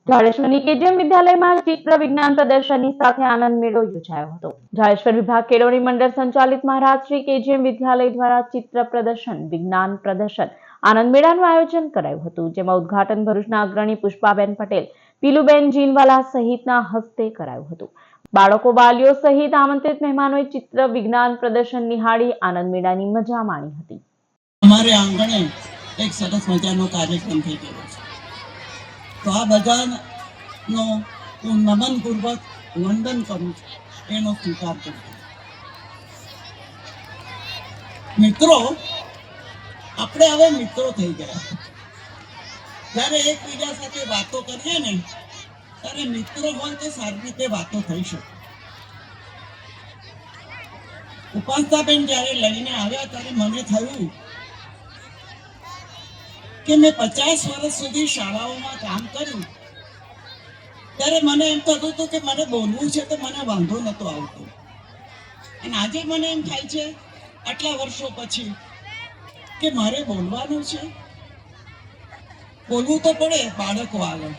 જાડેશ્વરની KGM વિદ્યાલયમાં ચિત્ર વિજ્ઞાન પ્રદર્શનની સાથે આનંદ મેળો યોજાયો હતો। જાડેશ્વર વિભાગ કેળવણી મંડળ સંચાલિત મહારાજશ્રી કેજીએમ વિદ્યાલય દ્વારા ચિત્ર પ્રદર્શન, વિજ્ઞાન પ્રદર્શન, આનંદ મેળાનું આયોજન કરાયું હતું, જેમાં ઉદ્ઘાટન ભરૂચના અગ્રણી પુષ્પાબેન પટેલ, પીલુબેન જીનવાલા સહિતના હસ્તે કરાયું હતું। બાળકો, વાલીઓ સહિત આમંત્રિત મહેમાનોએ ચિત્ર વિજ્ઞાન પ્રદર્શન નિહાળી આનંદ મેળાની મજા માણી હતી। हमारे आंगणे एक सरस मजानो कार्यक्रम થઈ ગયો છે, તો આ બધાનો હું નમનપૂર્વક વંદન કરું છું, એનો સ્વીકાર કરું છું। મિત્રો, આપણે હવે મિત્રો થઈ ગયા। જ્યારે એકબીજા સાથે વાતો કરીએ ને, ત્યારે મિત્રો હોય તો સારી રીતે વાતો થઈ શકે। ઉપાસનાબેન જ્યારે લઈને આવ્યા ત્યારે મને થયું કે મેં 50 વર્ષ સુધી શાળાઓમાં કામ કર્યું, ત્યારે મને એમ થતું હતું કે મને બોલવું છે તો મને વાંધો નહોતો આવતો, અને આજે મને એમ થાય છે આટલા વર્ષો પછી કે મારે બોલવાનું છે, બોલવું તો પડે બાળકો આગળ।